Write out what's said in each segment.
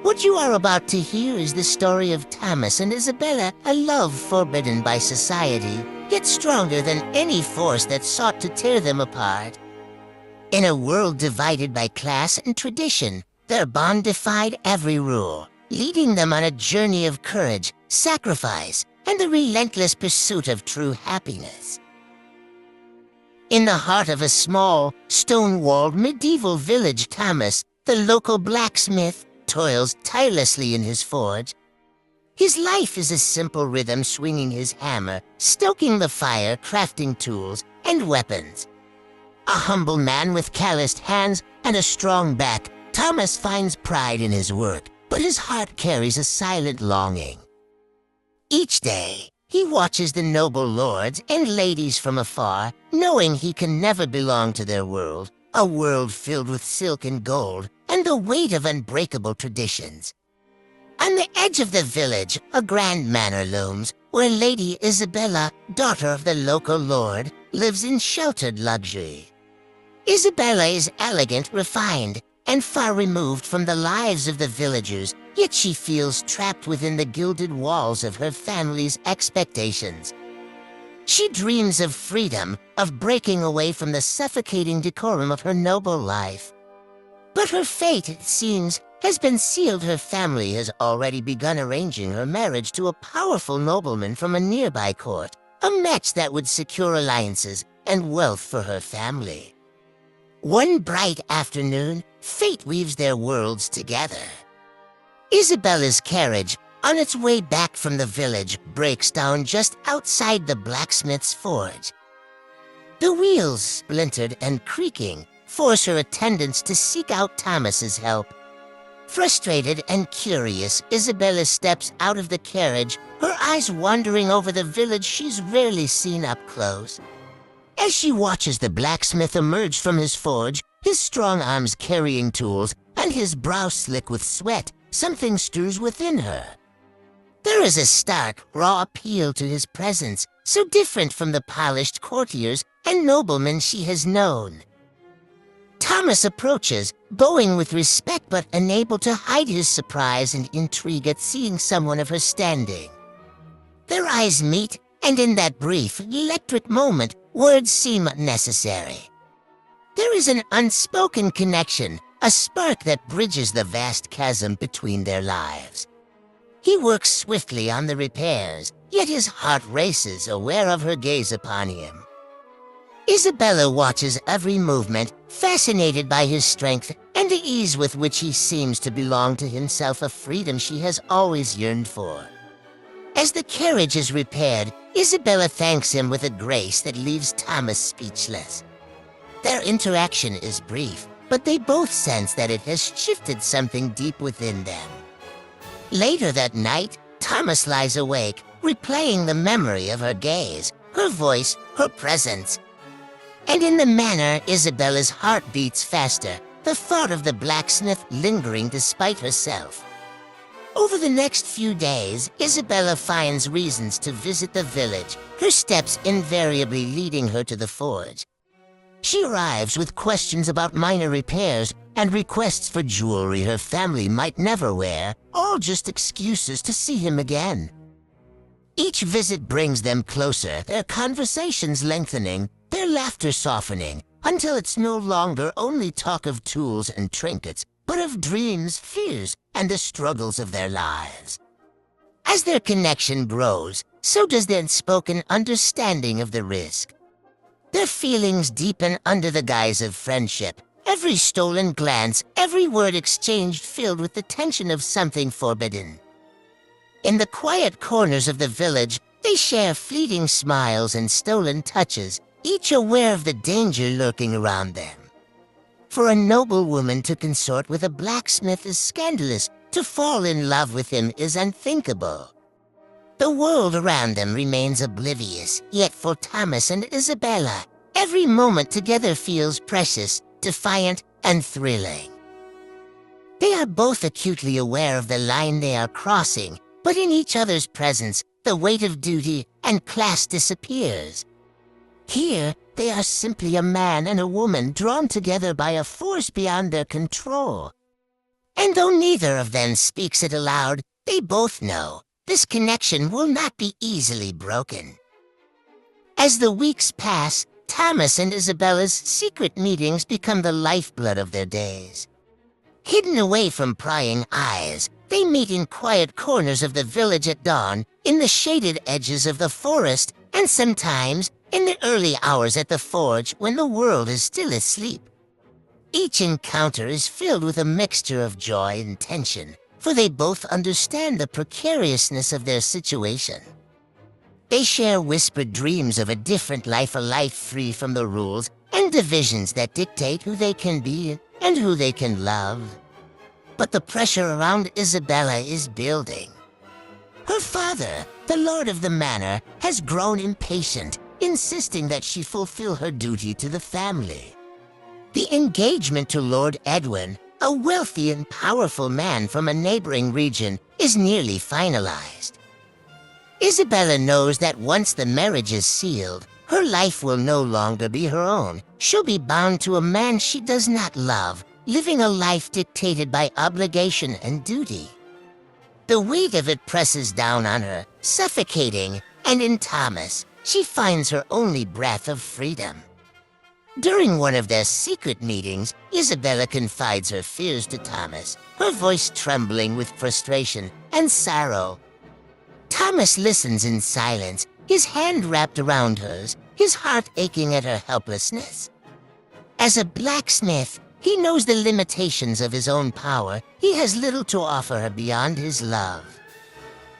What you are about to hear is the story of Thomas and Isabella, a love forbidden by society, yet stronger than any force that sought to tear them apart. In a world divided by class and tradition, their bond defied every rule, leading them on a journey of courage, sacrifice, and the relentless pursuit of true happiness. In the heart of a small, stone-walled medieval village, Thomas, the local blacksmith, toils tirelessly in his forge. His life is a simple rhythm, swinging his hammer, stoking the fire, crafting tools and weapons. A humble man with calloused hands and a strong back, Thomas finds pride in his work, but his heart carries a silent longing. Each day, he watches the noble lords and ladies from afar, knowing he can never belong to their world, a world filled with silk and gold and the weight of unbreakable traditions. On the edge of the village, a grand manor looms, where Lady Isabella, daughter of the local lord, lives in sheltered luxury. Isabella is elegant, refined, and far removed from the lives of the villagers, yet she feels trapped within the gilded walls of her family's expectations. She dreams of freedom, of breaking away from the suffocating decorum of her noble life. But her fate, it seems, has been sealed. Her family has already begun arranging her marriage to a powerful nobleman from a nearby court, a match that would secure alliances and wealth for her family. One bright afternoon, fate weaves their worlds together. Isabella's carriage, on its way back from the village, breaks down just outside the blacksmith's forge. The wheels, splintered and creaking, force her attendants to seek out Thomas's help. Frustrated and curious, Isabella steps out of the carriage, her eyes wandering over the village she's rarely seen up close. As she watches the blacksmith emerge from his forge, his strong arms carrying tools and his brow slick with sweat, something stirs within her. There is a stark, raw appeal to his presence, so different from the polished courtiers and noblemen she has known. Thomas approaches, bowing with respect but unable to hide his surprise and intrigue at seeing someone of her standing. Their eyes meet, and in that brief, electric moment, words seem unnecessary. There is an unspoken connection, a spark that bridges the vast chasm between their lives. He works swiftly on the repairs, yet his heart races, aware of her gaze upon him. Isabella watches every movement, fascinated by his strength and the ease with which he seems to belong to himself, a freedom she has always yearned for. As the carriage is repaired, Isabella thanks him with a grace that leaves Thomas speechless. Their interaction is brief, but they both sense that it has shifted something deep within them. Later that night, Thomas lies awake, replaying the memory of her gaze, her voice, her presence. And in the manor, Isabella's heart beats faster, the thought of the blacksmith lingering despite herself. Over the next few days, Isabella finds reasons to visit the village, her steps invariably leading her to the forge. She arrives with questions about minor repairs and requests for jewelry her family might never wear, all just excuses to see him again. Each visit brings them closer, their conversations lengthening, their laughter softening, until it's no longer only talk of tools and trinkets, but of dreams, fears, and the struggles of their lives. As their connection grows, so does their unspoken understanding of the risk. Their feelings deepen under the guise of friendship, every stolen glance, every word exchanged filled with the tension of something forbidden. In the quiet corners of the village, they share fleeting smiles and stolen touches, each aware of the danger lurking around them. For a noblewoman to consort with a blacksmith is scandalous, to fall in love with him is unthinkable. The world around them remains oblivious, yet for Thomas and Isabella, every moment together feels precious, defiant, and thrilling. They are both acutely aware of the line they are crossing, but in each other's presence, the weight of duty and class disappears. Here, they are simply a man and a woman drawn together by a force beyond their control. And though neither of them speaks it aloud, they both know this connection will not be easily broken. As the weeks pass, Thomas and Isabella's secret meetings become the lifeblood of their days. Hidden away from prying eyes, they meet in quiet corners of the village at dawn, in the shaded edges of the forest, and sometimes in the early hours at the forge when the world is still asleep. Each encounter is filled with a mixture of joy and tension, for they both understand the precariousness of their situation. They share whispered dreams of a different life, a life free from the rules and divisions that dictate who they can be and who they can love. But the pressure around Isabella is building. Her father, the lord of the manor, has grown impatient, insisting that she fulfill her duty to the family. The engagement to Lord Edwin, a wealthy and powerful man from a neighboring region, is nearly finalized. Isabella knows that once the marriage is sealed, her life will no longer be her own. She'll be bound to a man she does not love, living a life dictated by obligation and duty. The weight of it presses down on her, suffocating, and in Thomas, she finds her only breath of freedom. During one of their secret meetings, Isabella confides her fears to Thomas, her voice trembling with frustration and sorrow. Thomas listens in silence, his hand wrapped around hers, his heart aching at her helplessness. As a blacksmith, he knows the limitations of his own power. He has little to offer her beyond his love.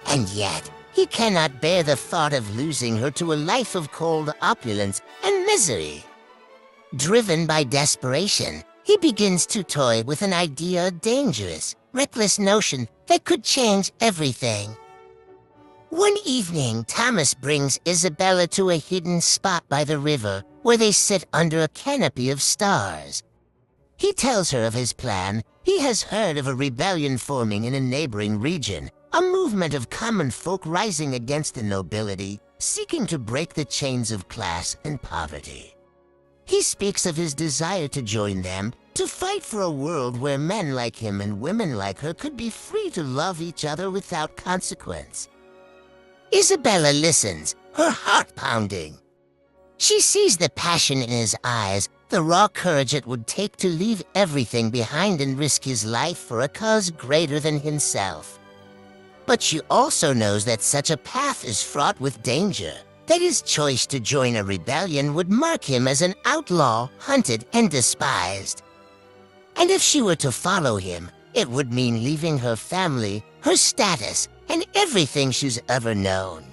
And yet, he cannot bear the thought of losing her to a life of cold opulence and misery. Driven by desperation, he begins to toy with an idea, a dangerous, reckless notion that could change everything. One evening, Thomas brings Isabella to a hidden spot by the river where they sit under a canopy of stars. He tells her of his plan. He has heard of a rebellion forming in a neighboring region, a movement of common folk rising against the nobility, seeking to break the chains of class and poverty. He speaks of his desire to join them, to fight for a world where men like him and women like her could be free to love each other without consequence. Isabella listens, her heart pounding. She sees the passion in his eyes, the raw courage it would take to leave everything behind and risk his life for a cause greater than himself. But she also knows that such a path is fraught with danger, that his choice to join a rebellion would mark him as an outlaw, hunted and despised. And if she were to follow him, it would mean leaving her family, her status, and everything she's ever known.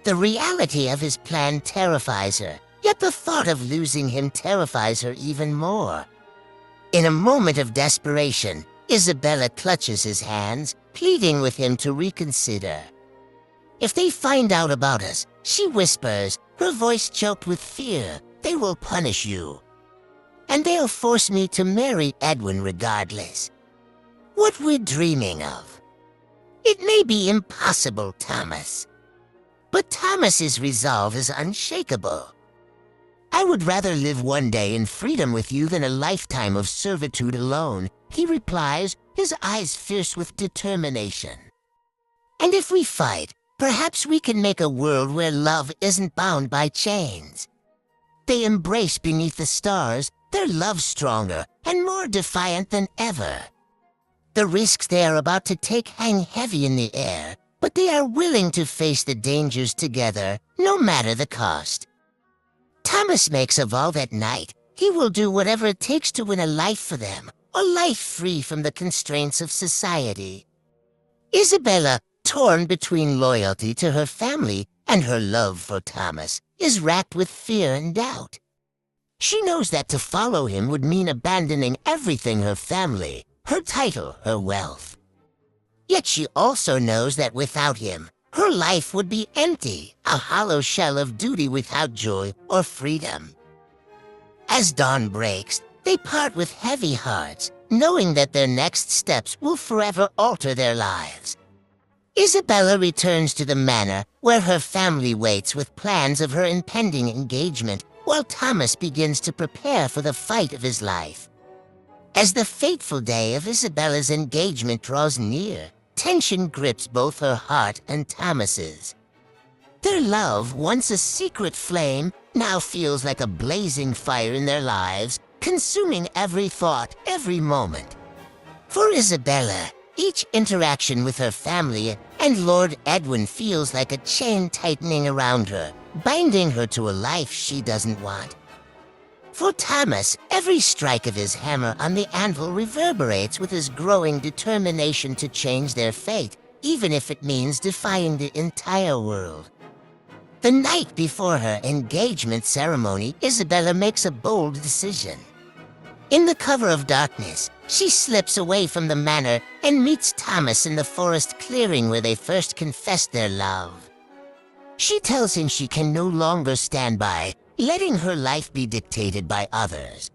The reality of his plan terrifies her, yet the thought of losing him terrifies her even more. In a moment of desperation, Isabella clutches his hands, pleading with him to reconsider. "If they find out about us," she whispers, her voice choked with fear, "they will punish you. And they'll force me to marry Edwin regardless. What we're dreaming of. It may be impossible, Thomas." But Thomas's resolve is unshakable. "I would rather live one day in freedom with you than a lifetime of servitude alone," he replies, his eyes fierce with determination. "And if we fight, perhaps we can make a world where love isn't bound by chains." They embrace beneath the stars, their love stronger and more defiant than ever. The risks they are about to take hang heavy in the air, but they are willing to face the dangers together, no matter the cost. Thomas makes a vow that night. He will do whatever it takes to win a life for them, a life free from the constraints of society. Isabella, torn between loyalty to her family and her love for Thomas, is racked with fear and doubt. She knows that to follow him would mean abandoning everything, her family, her title, her wealth. Yet she also knows that without him, her life would be empty, a hollow shell of duty without joy or freedom. As dawn breaks, they part with heavy hearts, knowing that their next steps will forever alter their lives. Isabella returns to the manor, where her family waits with plans of her impending engagement, while Thomas begins to prepare for the fight of his life. As the fateful day of Isabella's engagement draws near, tension grips both her heart and Thomas's. Their love, once a secret flame, now feels like a blazing fire in their lives, consuming every thought, every moment. For Isabella, each interaction with her family and Lord Edwin feels like a chain tightening around her, binding her to a life she doesn't want. For Thomas, every strike of his hammer on the anvil reverberates with his growing determination to change their fate, even if it means defying the entire world. The night before her engagement ceremony, Isabella makes a bold decision. In the cover of darkness, she slips away from the manor and meets Thomas in the forest clearing where they first confessed their love. She tells him she can no longer stand by, letting her life be dictated by others.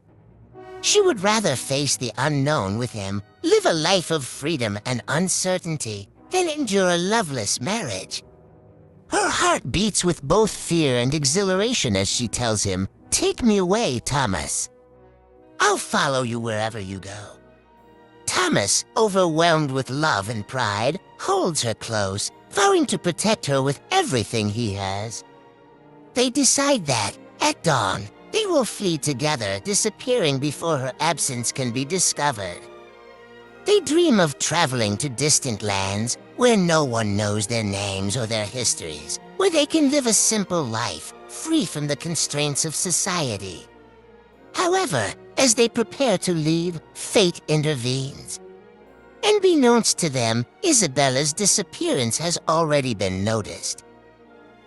She would rather face the unknown with him, live a life of freedom and uncertainty, than endure a loveless marriage. Her heart beats with both fear and exhilaration as she tells him, "Take me away, Thomas. I'll follow you wherever you go." Thomas, overwhelmed with love and pride, holds her close, vowing to protect her with everything he has. They decide that, at dawn, they will flee together, disappearing before her absence can be discovered. They dream of traveling to distant lands where no one knows their names or their histories, where they can live a simple life, free from the constraints of society. However, as they prepare to leave, fate intervenes. Unbeknownst to them, Isabella's disappearance has already been noticed.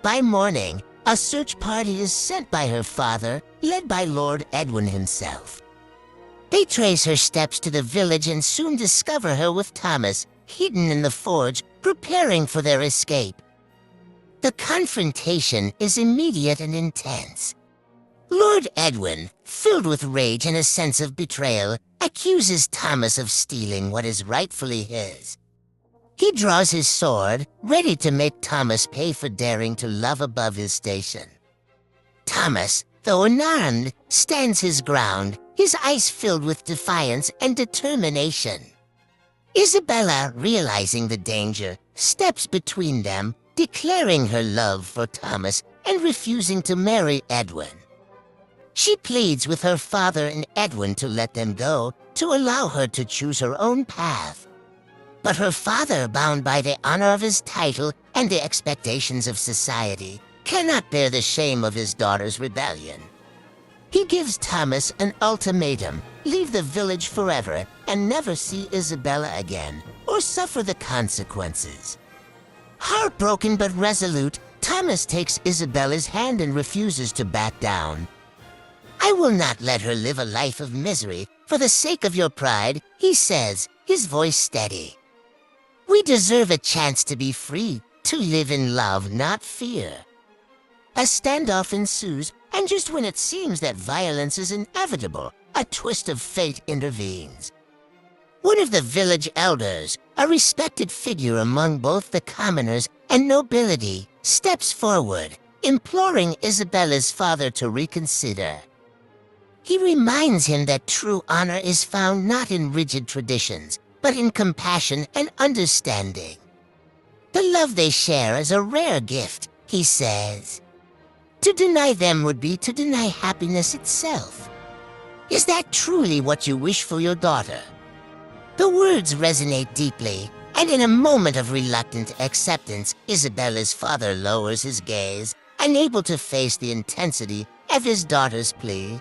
By morning, a search party is sent by her father, led by Lord Edwin himself. They trace her steps to the village and soon discover her with Thomas, hidden in the forge, preparing for their escape. The confrontation is immediate and intense. Lord Edwin, filled with rage and a sense of betrayal, accuses Thomas of stealing what is rightfully his. He draws his sword, ready to make Thomas pay for daring to love above his station. Thomas, though unarmed, stands his ground, his eyes filled with defiance and determination. Isabella, realizing the danger, steps between them, declaring her love for Thomas and refusing to marry Edwin. She pleads with her father and Edwin to let them go, to allow her to choose her own path. But her father, bound by the honor of his title and the expectations of society, cannot bear the shame of his daughter's rebellion. He gives Thomas an ultimatum: leave the village forever and never see Isabella again, or suffer the consequences. Heartbroken but resolute, Thomas takes Isabella's hand and refuses to back down. "I will not let her live a life of misery for the sake of your pride," he says, his voice steady. "We deserve a chance to be free, to live in love, not fear." A standoff ensues, and just when it seems that violence is inevitable, a twist of fate intervenes. One of the village elders, a respected figure among both the commoners and nobility, steps forward, imploring Isabella's father to reconsider. He reminds him that true honor is found not in rigid traditions, but in compassion and understanding. The love they share is a rare gift, he says. To deny them would be to deny happiness itself. Is that truly what you wish for your daughter? The words resonate deeply, and in a moment of reluctant acceptance, Isabella's father lowers his gaze, unable to face the intensity of his daughter's plea.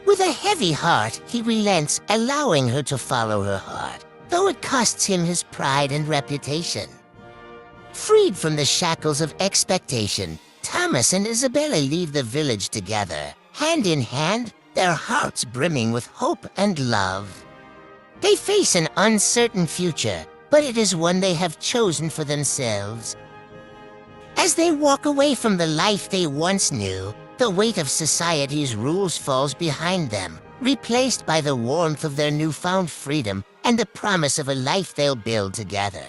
With a heavy heart, he relents, allowing her to follow her heart, though it costs him his pride and reputation. Freed from the shackles of expectation, Thomas and Isabella leave the village together, hand in hand, their hearts brimming with hope and love. They face an uncertain future, but it is one they have chosen for themselves. As they walk away from the life they once knew, the weight of society's rules falls behind them, replaced by the warmth of their newfound freedom and the promise of a life they'll build together.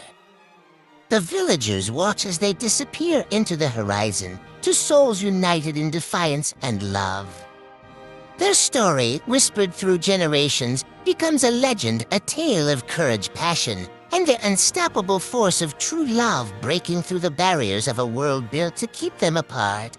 The villagers watch as they disappear into the horizon, two souls united in defiance and love. Their story, whispered through generations, becomes a legend, a tale of courage, passion, and the unstoppable force of true love breaking through the barriers of a world built to keep them apart.